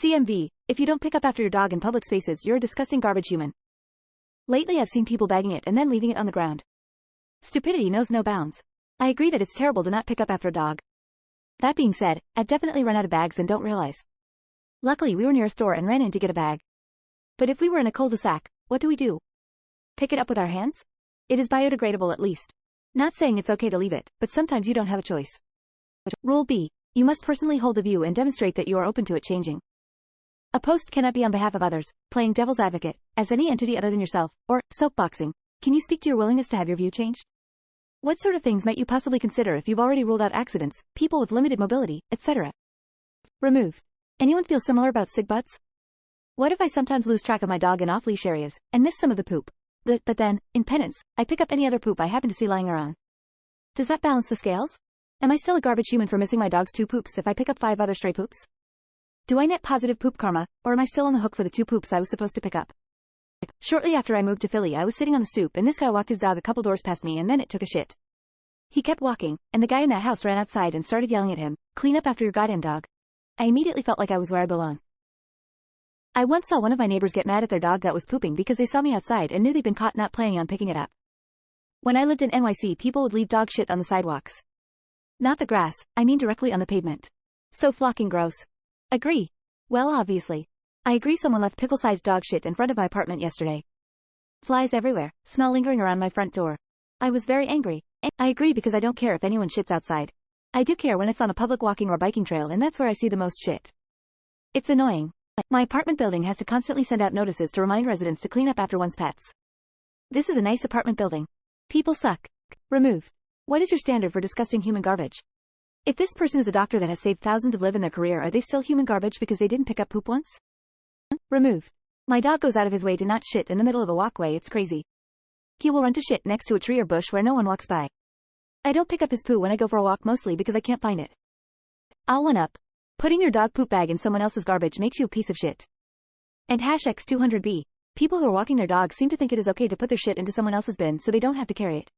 CMV, if you don't pick up after your dog in public spaces, you're a disgusting garbage human. Lately I've seen people bagging it and then leaving it on the ground. Stupidity knows no bounds. I agree that it's terrible to not pick up after a dog. That being said, I've definitely run out of bags and don't realize. Luckily we were near a store and ran in to get a bag. But if we were in a cul-de-sac, what do? Pick it up with our hands? It is biodegradable at least. Not saying it's okay to leave it, but sometimes you don't have a choice. Rule B. You must personally hold the view and demonstrate that you are open to it changing. A post cannot be on behalf of others, playing devil's advocate, as any entity other than yourself, or soapboxing. Can you speak to your willingness to have your view changed? What sort of things might you possibly consider if you've already ruled out accidents, people with limited mobility, etc.? Removed. Anyone feel similar about sig butts? What if I sometimes lose track of my dog in off-leash areas, and miss some of the poop? But then, in penance, I pick up any other poop I happen to see lying around. Does that balance the scales? Am I still a garbage human for missing my dog's 2 poops if I pick up 5 other stray poops? Do I net positive poop karma, or am I still on the hook for the 2 poops I was supposed to pick up? Shortly after I moved to Philly, I was sitting on the stoop and this guy walked his dog a couple doors past me and then it took a shit. He kept walking, and the guy in that house ran outside and started yelling at him, "Clean up after your goddamn dog." I immediately felt like I was where I belong. I once saw one of my neighbors get mad at their dog that was pooping because they saw me outside and knew they'd been caught not planning on picking it up. When I lived in NYC, people would leave dog shit on the sidewalks. Not the grass, I mean directly on the pavement. So flocking gross. Agree. Well, obviously. I agree someone left pickle-sized dog shit in front of my apartment yesterday. Flies everywhere, smell lingering around my front door. I was very angry. I agree because I don't care if anyone shits outside. I do care when it's on a public walking or biking trail and that's where I see the most shit. It's annoying. My apartment building has to constantly send out notices to remind residents to clean up after one's pets. This is a nice apartment building. People suck. Removed. What is your standard for disgusting human garbage? If this person is a doctor that has saved thousands of lives in their career, are they still human garbage because they didn't pick up poop once? Removed. My dog goes out of his way to not shit in the middle of a walkway, it's crazy. He will run to shit next to a tree or bush where no one walks by. I don't pick up his poo when I go for a walk, mostly because I can't find it. I'll one up. Putting your dog poop bag in someone else's garbage makes you a piece of shit. And #X200B. People who are walking their dogs seem to think it is okay to put their shit into someone else's bin so they don't have to carry it.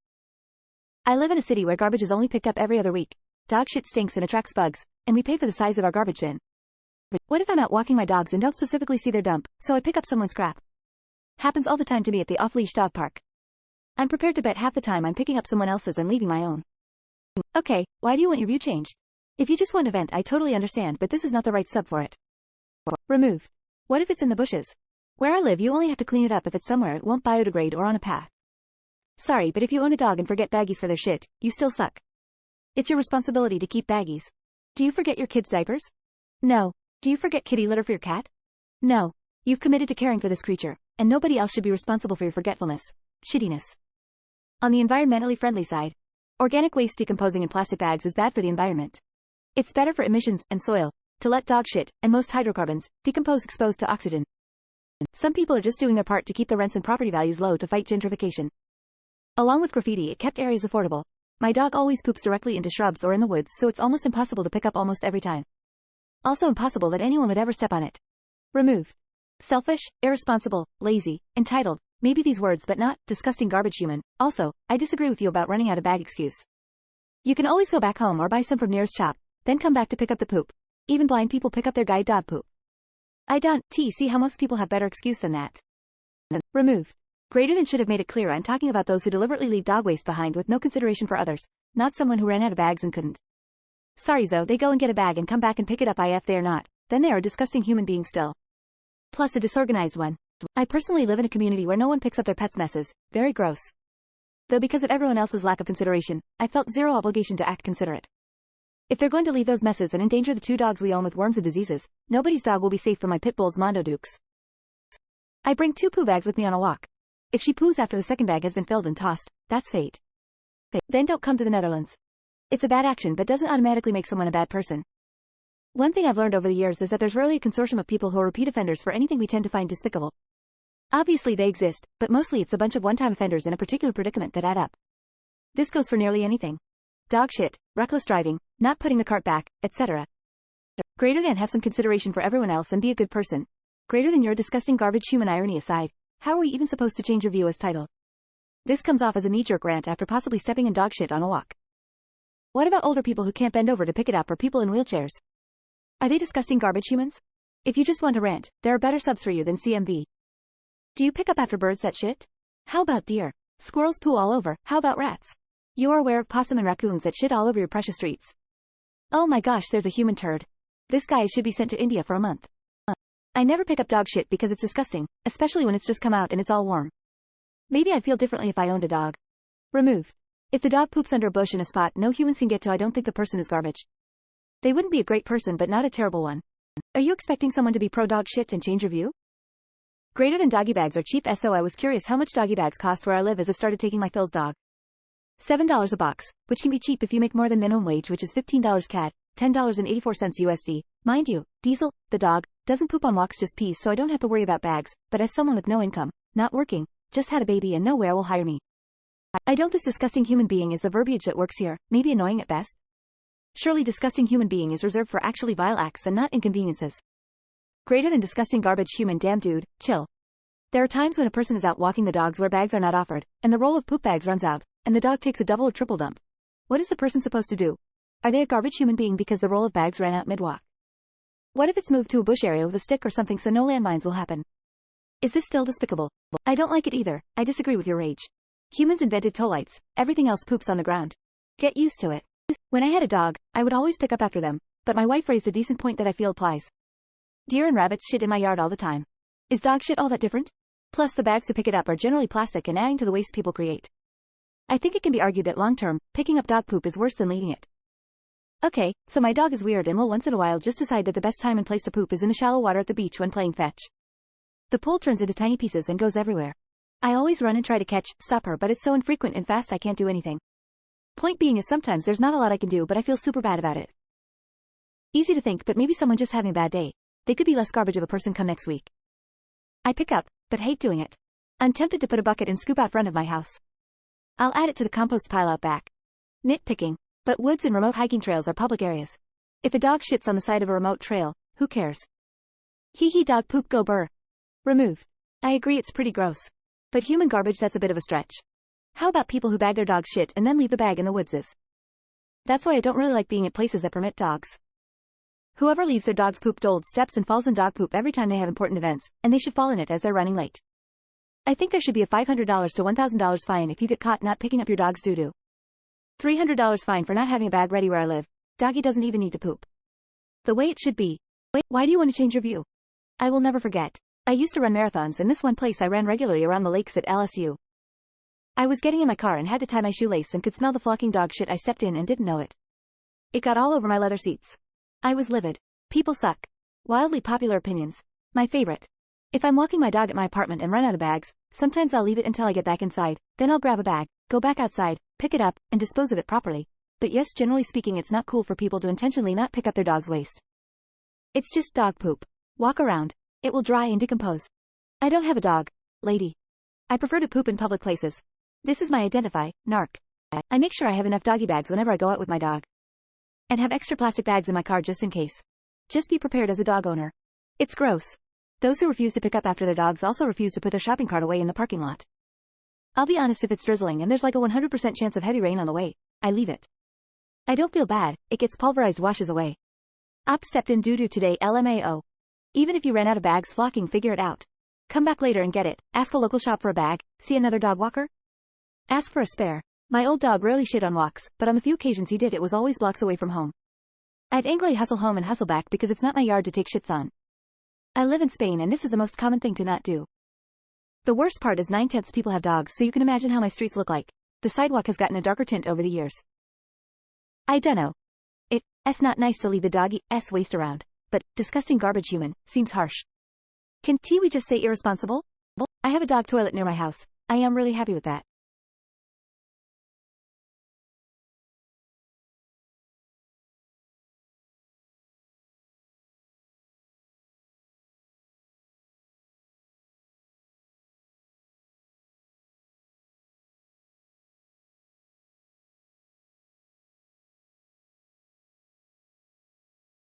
I live in a city where garbage is only picked up every other week. Dog shit stinks and attracts bugs, and we pay for the size of our garbage bin. What if I'm out walking my dogs and don't specifically see their dump, so I pick up someone's crap? Happens all the time to me at the off-leash dog park. I'm prepared to bet half the time I'm picking up someone else's and leaving my own. Okay, why do you want your view changed? If you just want a vent, I totally understand, but this is not the right sub for it. Removed. What if it's in the bushes? Where I live, you only have to clean it up if it's somewhere it won't biodegrade or on a path. Sorry, but if you own a dog and forget baggies for their shit, you still suck. It's your responsibility to keep baggies. Do you forget your kids' diapers? No. Do you forget kitty litter for your cat? No. You've committed to caring for this creature, and nobody else should be responsible for your forgetfulness. Shittiness. On the environmentally friendly side, organic waste decomposing in plastic bags is bad for the environment. It's better for emissions and soil to let dog shit, and most hydrocarbons, decompose exposed to oxygen. Some people are just doing their part to keep the rents and property values low to fight gentrification. Along with graffiti, it kept areas affordable. My dog always poops directly into shrubs or in the woods, so it's almost impossible to pick up almost every time. Also impossible that anyone would ever step on it. Removed. Selfish, irresponsible, lazy, entitled, maybe these words but not, disgusting garbage human. Also, I disagree with you about running out of bag excuse. You can always go back home or buy some from nearest shop, then come back to pick up the poop. Even blind people pick up their guide dog poop. I don't see how most people have better excuse than that. Removed. Greater than should have made it clear I'm talking about those who deliberately leave dog waste behind with no consideration for others, not someone who ran out of bags and couldn't. Sorry Zoe, they go and get a bag and come back and pick it up if they are not, then they are a disgusting human being still. Plus a disorganized one. I personally live in a community where no one picks up their pets' messes, very gross. Though because of everyone else's lack of consideration, I felt zero obligation to act considerate. If they're going to leave those messes and endanger the 2 dogs we own with worms and diseases, nobody's dog will be safe from my pit bull's Mondo Dukes. I bring 2 poo bags with me on a walk. If she poos after the second bag has been filled and tossed, that's fate. Then don't come to the Netherlands. It's a bad action but doesn't automatically make someone a bad person. One thing I've learned over the years is that there's rarely a consortium of people who are repeat offenders for anything we tend to find despicable. Obviously they exist, but mostly it's a bunch of one-time offenders in a particular predicament that add up. This goes for nearly anything. Dog shit, reckless driving, not putting the cart back, etc. Greater than have some consideration for everyone else and be a good person. Greater than you're a disgusting garbage human. Irony aside, how are we even supposed to change your view as title? This comes off as a knee-jerk rant after possibly stepping in dog shit on a walk. What about older people who can't bend over to pick it up or people in wheelchairs? Are they disgusting garbage humans? If you just want to rant, there are better subs for you than CMV. Do you pick up after birds that shit? How about deer? Squirrels poo all over. How about rats? You are aware of possum and raccoons that shit all over your precious streets. Oh my gosh, there's a human turd. This guy should be sent to India for a month. I never pick up dog shit because it's disgusting, especially when it's just come out and it's all warm. Maybe I'd feel differently if I owned a dog. Removed. If the dog poops under a bush in a spot no humans can get to, I don't think the person is garbage. They wouldn't be a great person but not a terrible one. Are you expecting someone to be pro dog shit and change your view? Greater than doggy bags are cheap, so I was curious how much doggy bags cost where I live as I've started taking my Phil's dog. $7 a box, which can be cheap if you make more than minimum wage, which is $15 CAD, $10.84 USD. Mind you, Diesel, the dog, doesn't poop on walks, just pees, so I don't have to worry about bags, but as someone with no income, not working, just had a baby and nowhere will hire me. I don't. This disgusting human being is the verbiage that works here, maybe annoying at best. Surely disgusting human being is reserved for actually vile acts and not inconveniences. Greater than disgusting garbage human. Damn dude, chill. There are times when a person is out walking the dogs where bags are not offered, and the roll of poop bags runs out, and the dog takes a double or triple dump. What is the person supposed to do? Are they a garbage human being because the roll of bags ran out mid-walk? What if it's moved to a bush area with a stick or something so no landmines will happen? Is this still despicable? I don't like it either. I disagree with your rage. Humans invented tow lights, everything else poops on the ground. Get used to it. When I had a dog, I would always pick up after them, but my wife raised a decent point that I feel applies. Deer and rabbits shit in my yard all the time. Is dog shit all that different? Plus the bags to pick it up are generally plastic and adding to the waste people create. I think it can be argued that long-term, picking up dog poop is worse than leaving it. Okay, so my dog is weird and will once in a while just decide that the best time and place to poop is in the shallow water at the beach when playing fetch. The pool turns into tiny pieces and goes everywhere. I always run and try to stop her, but it's so infrequent and fast I can't do anything. Point being is sometimes there's not a lot I can do, but I feel super bad about it. Easy to think, but maybe someone just having a bad day. They could be less garbage of a person come next week. I pick up, but hate doing it. I'm tempted to put a bucket and scoop out front of my house. I'll add it to the compost pile out back. Nitpicking, but woods and remote hiking trails are public areas. If a dog shits on the side of a remote trail, who cares? Hee hee, dog poop go burr. Removed. I agree it's pretty gross. But human garbage, that's a bit of a stretch. How about people who bag their dog's shit and then leave the bag in the woods? That's why I don't really like being at places that permit dogs. Whoever leaves their dog's poop doled steps and falls in dog poop every time they have important events, and they should fall in it as they're running late. I think there should be a $500 to $1,000 fine if you get caught not picking up your dog's doo-doo. $300 fine for not having a bag ready where I live. Doggy doesn't even need to poop. The way it should be. Wait, why do you want to change your view? I will never forget. I used to run marathons, and this one place I ran regularly around the lakes at LSU. I was getting in my car and had to tie my shoelace and could smell the flocking dog shit. I stepped in and didn't know it. It got all over my leather seats. I was livid. People suck. Wildly popular opinions. My favorite. If I'm walking my dog at my apartment and run out of bags, sometimes I'll leave it until I get back inside, then I'll grab a bag, go back outside, pick it up, and dispose of it properly. But yes, generally speaking, it's not cool for people to intentionally not pick up their dog's waste. It's just dog poop. Walk around. It will dry and decompose. I don't have a dog, lady. I prefer to poop in public places. This is my identify, narc. I make sure I have enough doggy bags whenever I go out with my dog. And have extra plastic bags in my car just in case. Just be prepared as a dog owner. It's gross. Those who refuse to pick up after their dogs also refuse to put their shopping cart away in the parking lot. I'll be honest, if it's drizzling and there's like a 100% chance of heavy rain on the way, I leave it. I don't feel bad, it gets pulverized, washes away. Op stepped in doo-doo today, LMAO. Even if you ran out of bags flocking, figure it out. Come back later and get it. Ask a local shop for a bag. See another dog walker? Ask for a spare. My old dog rarely shit on walks, but on the few occasions he did, it was always blocks away from home. I'd angrily hustle home and hustle back because it's not my yard to take shits on. I live in Spain and this is the most common thing to not do. The worst part is 9/10 people have dogs, so you can imagine how my streets look like. The sidewalk has gotten a darker tint over the years. I dunno. It's not nice to leave the doggy's waste around, but disgusting garbage human seems harsh. Can we just say irresponsible? I have a dog toilet near my house. I am really happy with that.